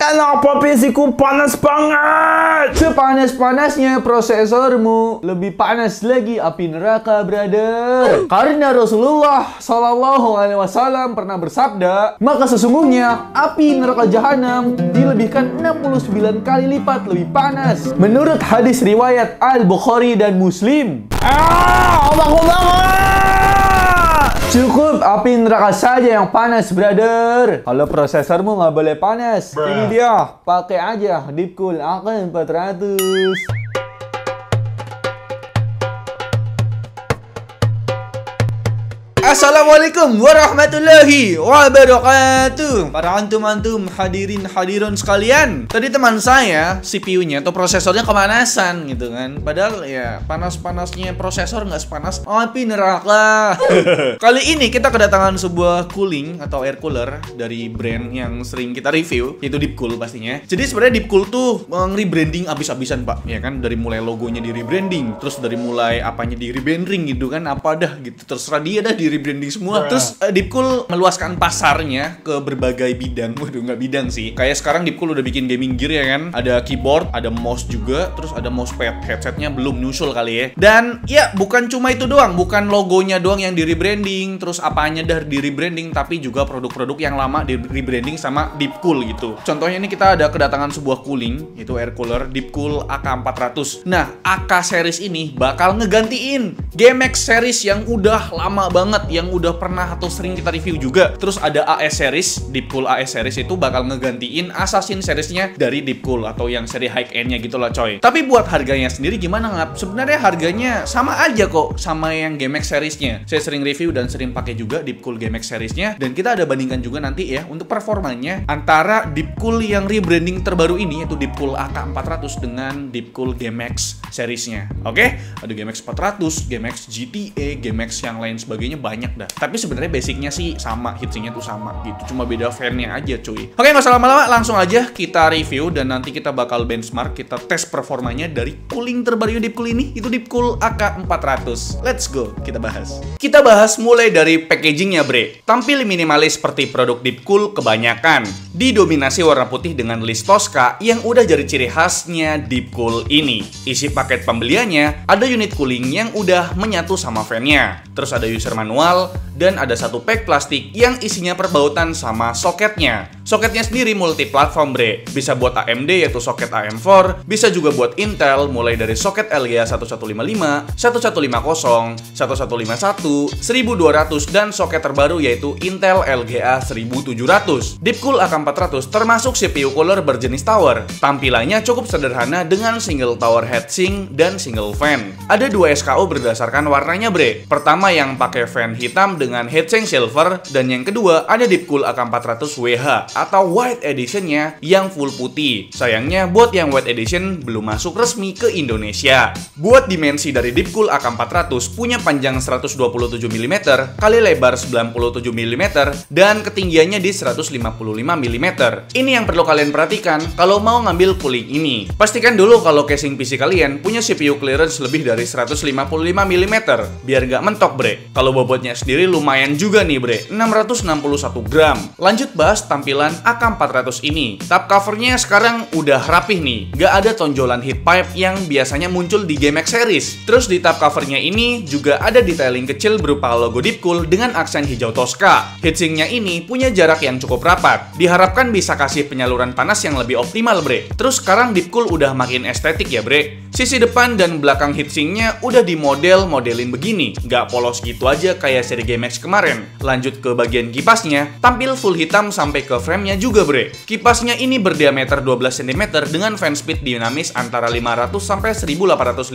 Kenapa PC-ku panas banget? Sepanas-panasnya prosesormu, lebih panas lagi api neraka, brother. Karena Rasulullah SAW pernah bersabda, maka sesungguhnya api neraka jahanam dilebihkan 69 kali lipat lebih panas. Menurut hadis riwayat Al-Bukhari dan Muslim. Aku banget! Cukup api neraka saja yang panas, brother. Kalau prosesormu nggak boleh panas, ini dia, pakai aja Deepcool AK400. Assalamualaikum warahmatullahi wabarakatuh. Para antum-antum hadirin sekalian. Tadi teman saya CPU-nya atau prosesornya kemanasan gitu kan. Padahal ya panas-panasnya prosesor nggak sepanas api neraka. Kali ini kita kedatangan sebuah cooling atau air cooler dari brand yang sering kita review, yaitu Deepcool pastinya. Jadi sebenarnya Deepcool tuh nge-rebranding abis-abisan, Pak. Ya kan, dari mulai logonya di rebranding, terus dari mulai apanya di rebranding gitu kan, apa dah gitu. Terserah dia dah di rebranding semua. Terus Deepcool meluaskan pasarnya ke berbagai bidang. Waduh, nggak bidang sih. Kayak sekarang Deepcool udah bikin gaming gear ya kan. Ada keyboard, ada mouse juga, terus ada mousepad. Headsetnya belum nyusul kali ya. Dan ya bukan cuma itu doang, bukan logonya doang yang di rebranding, terus apanya dah di rebranding, tapi juga produk-produk yang lama di rebranding sama Deepcool gitu. Contohnya ini kita ada kedatangan sebuah cooling, yaitu air cooler Deepcool AK400. Nah, AK series ini bakal ngegantiin GMX series yang udah lama banget, yang udah pernah atau sering kita review juga. Terus ada AS series, Deepcool AS series itu bakal ngegantiin Assassin seriesnya dari Deepcool atau yang seri high end-nya gitu lah coy. Tapi buat harganya sendiri gimana ngap? Sebenarnya harganya sama aja kok sama yang GMX seriesnya. Saya sering review dan sering pakai juga Deepcool GMX seriesnya, dan kita ada bandingkan juga nanti ya untuk performanya antara Deepcool yang rebranding terbaru ini yaitu Deepcool AK400 dengan Deepcool GMX seriesnya. Oke? Ada GMX 400, GMX GTE, GMX yang lain sebagainya banyak dah. Tapi sebenarnya basicnya sih sama, heatsinknya tuh sama gitu. Cuma beda fan-nya aja cuy. Oke, nggak usah lama-lama, langsung aja kita review dan nanti kita bakal benchmark, kita tes performanya dari cooling terbaru Deepcool ini, itu Deepcool AK400. Let's go, kita bahas. Kita bahas mulai dari packagingnya, bre. Tampil minimalis seperti produk Deepcool kebanyakan. Didominasi warna putih dengan list Tosca yang udah jadi ciri khasnya Deepcool ini. Isi paket pembeliannya ada unit cooling yang udah menyatu sama fan-nya. Terus ada user manual dan ada satu pack plastik yang isinya perbautan sama soketnya. Soketnya sendiri multi platform, bre. Bisa buat AMD yaitu soket AM4, bisa juga buat Intel mulai dari soket LGA 1155, 1150, 1151, 1200 dan soket terbaru yaitu Intel LGA 1700. Deepcool AK400 termasuk CPU cooler berjenis tower. Tampilannya cukup sederhana dengan single tower heatsink dan single fan. Ada dua SKU berdasarkan warnanya, bre. Pertama yang pakai fan hitam dengan heatsink silver, dan yang kedua ada Deepcool AK400 WH atau White Edition-nya yang full putih. Sayangnya buat yang White Edition belum masuk resmi ke Indonesia. Buat dimensi dari Deepcool AK400 punya panjang 127 mm kali lebar 97 mm dan ketinggiannya di 155 mm. Ini yang perlu kalian perhatikan kalau mau ngambil cooling ini. Pastikan dulu kalau casing PC kalian punya CPU clearance lebih dari 155 mm biar gak mentok, bre. Kalau bobotnya sendiri lumayan juga nih, bre, 661 gram. Lanjut bahas tampilan AK400 ini. Tab covernya sekarang udah rapih nih, gak ada tonjolan heat pipe yang biasanya muncul di GMX series. Terus di tab covernya ini juga ada detailing kecil berupa logo Deepcool dengan aksen hijau Tosca. Heatsinknya ini punya jarak yang cukup rapat, diharapkan bisa kasih penyaluran panas yang lebih optimal, bre. Terus sekarang Deepcool udah makin estetik ya, bre. Sisi depan dan belakang heatsinknya udah modelin begini, gak polos gitu aja kayak seri GMX kemarin. Lanjut ke bagian kipasnya, tampil full hitam sampai ke frame-nya juga, bre. Kipasnya ini berdiameter 12 cm dengan fan speed dinamis antara 500 sampai 1850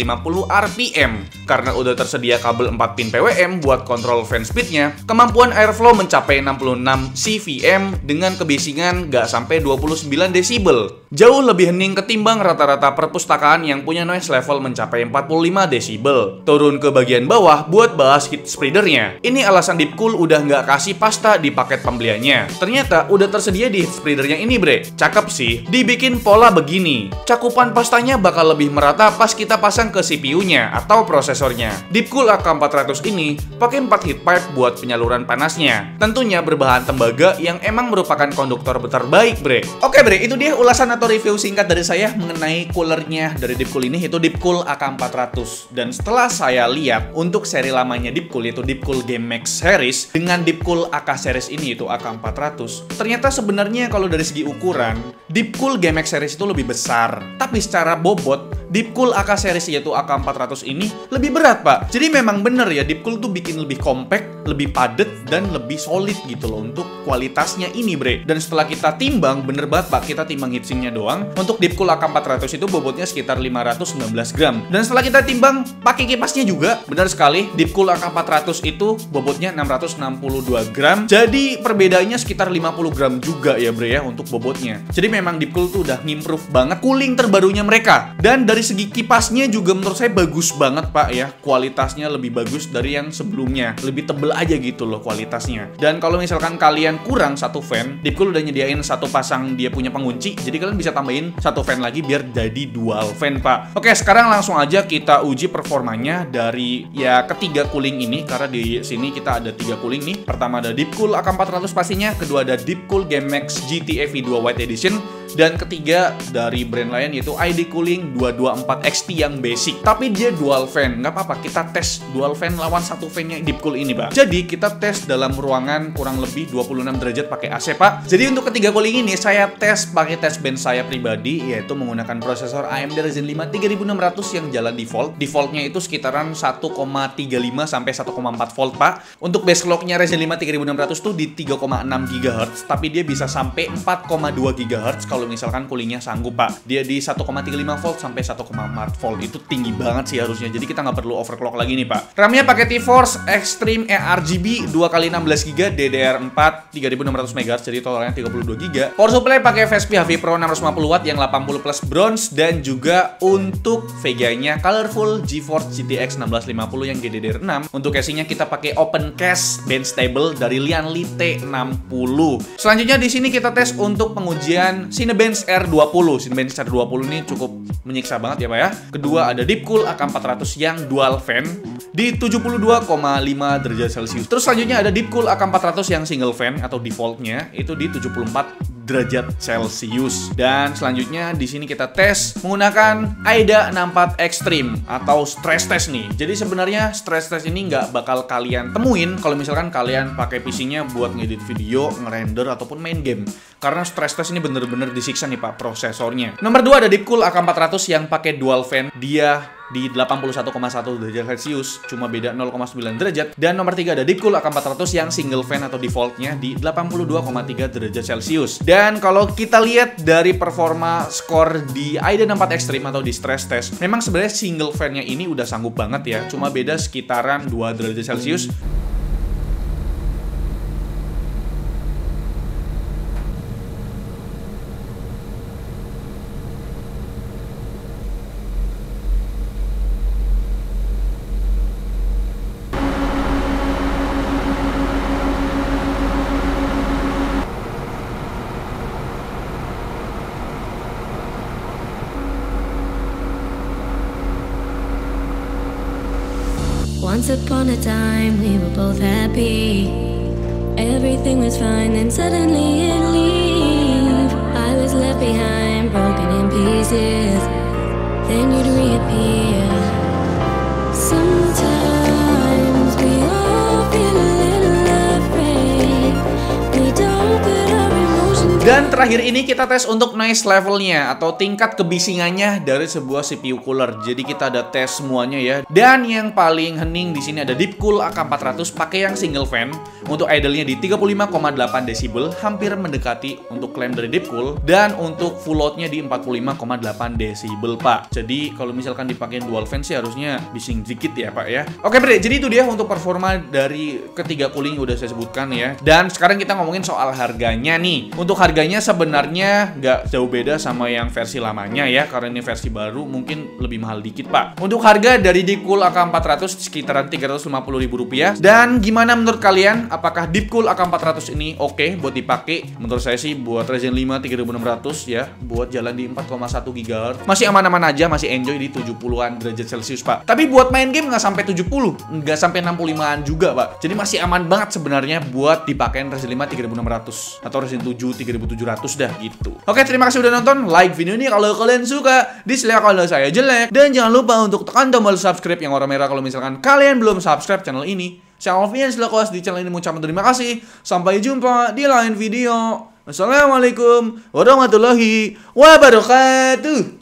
rpm. Karena udah tersedia kabel 4 pin PWM buat kontrol fan speednya, kemampuan airflow mencapai 66 cvm dengan kebisingan gak sampai 29 desibel. Jauh lebih hening ketimbang rata-rata perpustakaan yang punya noise level mencapai 45 desibel. Turun ke bagian bawah buat bahas heat spreadernya. Ini alat alasan Deepcool udah nggak kasih pasta di paket pembeliannya. Ternyata udah tersedia di spreadernya ini bre. Cakep sih, dibikin pola begini. Cakupan pastanya bakal lebih merata pas kita pasang ke CPU-nya atau prosesornya. Deepcool AK400 ini pakai 4 heat pipe buat penyaluran panasnya. Tentunya berbahan tembaga yang emang merupakan konduktor terbaik bre. Oke bre, itu dia ulasan atau review singkat dari saya mengenai coolernya dari Deepcool ini, itu Deepcool AK400. Dan setelah saya lihat untuk seri lamanya Deepcool, yaitu Deepcool Game Max Series dengan Deepcool AK Series ini, itu AK400, ternyata sebenarnya kalau dari segi ukuran Deepcool Game Max Series itu lebih besar, tapi secara bobot Deepcool AK Series yaitu AK400 ini lebih berat pak. Jadi memang bener ya, Deepcool tuh bikin lebih compact, lebih padat, dan lebih solid gitu loh untuk kualitasnya ini bre. Dan setelah kita timbang, bener banget pak, kita timbang heatsinknya doang. Untuk Deepcool AK400 itu bobotnya sekitar 519 gram. Dan setelah kita timbang pakai kipasnya juga, benar sekali, Deepcool AK400 itu bobotnya 662 gram. Jadi perbedaannya sekitar 50 gram juga ya bre ya untuk bobotnya. Jadi memang Deepcool tuh udah ngimprove banget cooling terbarunya mereka. Dan dari segi kipasnya juga menurut saya bagus banget pak ya. Kualitasnya lebih bagus dari yang sebelumnya. Lebih tebel aja gitu loh kualitasnya. Dan kalau misalkan kalian kurang satu fan, Deepcool udah nyediain satu pasang dia punya pengunci. Jadi kalian bisa tambahin satu fan lagi biar jadi dual fan pak. Oke, sekarang langsung aja kita uji performanya dari ya ketiga cooling ini. Karena di sini kita ada 3 cooling nih. Pertama ada Deepcool AK400 pastinya. Kedua ada Deepcool Game Max GT EV2 White Edition. Dan ketiga dari brand lain yaitu ID Cooling 224 XT yang basic. Tapi dia dual fan, nggak apa-apa, kita tes dual fan lawan satu fan-nya Deepcool ini pak. Jadi kita tes dalam ruangan kurang lebih 26 derajat pakai AC pak. Jadi untuk ketiga cooling ini saya tes pakai tes bench saya pribadi, yaitu menggunakan prosesor AMD Ryzen 5 3600 yang jalan default. Defaultnya itu sekitaran 1,35 sampai 1,4 volt pak. Untuk base clock-nya Ryzen 5 3600 tuh di 3,6 GHz, tapi dia bisa sampai 4,2 GHz kalau misalkan coolingnya sanggup pak. Dia di 1,35 volt sampai 1,4 volt, itu tinggi banget sih harusnya. Jadi kita nggak perlu overclock lagi nih pak. RAM-nya pakai TeForce Extreme ARGB 2x16GB DDR4 3600 MHz, jadi totalnya 32GB. Power supply pakai VSP HV Pro 650W yang 80 plus bronze, dan juga untuk VGA-nya colorful GeForce GTX 1650 yang GDDR6. Untuk casingnya kita pakai open case bench stable dari Lianli T60. Selanjutnya di sini kita tes untuk pengujian Cinebench R20. Cinebench R20 ini cukup menyiksa banget ya pak ya. Kedua ada Deepcool AK400 yang dual fan di 72,5 derajat Celcius. Terus selanjutnya ada Deepcool AK400 yang single fan atau defaultnya itu di 74 derajat Celcius. Dan selanjutnya di sini kita tes menggunakan AIDA 64 Extreme atau stress test nih. Jadi sebenarnya stress test ini nggak bakal kalian temuin kalau misalkan kalian pakai PC-nya buat ngedit video, ngerender ataupun main game. Karena stress test ini bener-bener disiksa nih pak prosesornya. Nomor 2 ada Deepcool AK400 yang pakai dual fan. Dia di 81,1 derajat Celcius, cuma beda 0,9 derajat. Dan nomor 3 ada Deepcool AK400 yang single fan atau defaultnya di 82,3 derajat Celcius. Dan kalau kita lihat dari performa skor di AIDA 64 Extreme atau di stress test, memang sebenarnya single fan-nya ini udah sanggup banget ya, cuma beda sekitaran 2 derajat Celcius. Once upon a time we were both happy. Everything was fine, then suddenly it leave. I was left behind, broken in pieces. Then you'd reappear. Sometimes we all feel a little afraid. We don't put our emotions. Dan terakhir ini kita tes untuk noise levelnya atau tingkat kebisingannya dari sebuah CPU cooler. Jadi kita ada tes semuanya ya. Dan yang paling hening di sini ada Deepcool AK400 pakai yang single fan. Untuk idle-nya di 35,8 desibel, hampir mendekati untuk klaim dari Deepcool. Dan untuk full load-nya di 45,8 desibel pak. Jadi kalau misalkan dipakai dual fan sih harusnya bising dikit ya pak ya. Oke bre, jadi itu dia untuk performa dari ketiga cooling yang udah saya sebutkan ya. Dan sekarang kita ngomongin soal harganya nih. Untuk harga harganya sebenarnya nggak jauh beda sama yang versi lamanya ya, karena ini versi baru mungkin lebih mahal dikit Pak. Untuk harga dari Deepcool AK400 sekitaran Rp350.000. Dan gimana menurut kalian? Apakah Deepcool AK400 ini oke buat dipakai? Menurut saya sih buat Ryzen 5 3600 ya, buat jalan di 4,1 GHz masih aman-aman aja, masih enjoy di 70-an derajat Celcius Pak. Tapi buat main game nggak sampai 70, nggak sampai 65-an juga Pak. Jadi masih aman banget sebenarnya buat dipakein Ryzen 5 3600 atau Ryzen 7 3700 dah gitu. Oke, terima kasih udah nonton. Like video ini kalau kalian suka, dislike kalau saya jelek, dan jangan lupa untuk tekan tombol subscribe yang warna merah kalau misalkan kalian belum subscribe channel ini. Saya Alfian selaku di channel ini mengucapkan terima kasih. Sampai jumpa di lain video. Wassalamualaikum warahmatullahi wabarakatuh.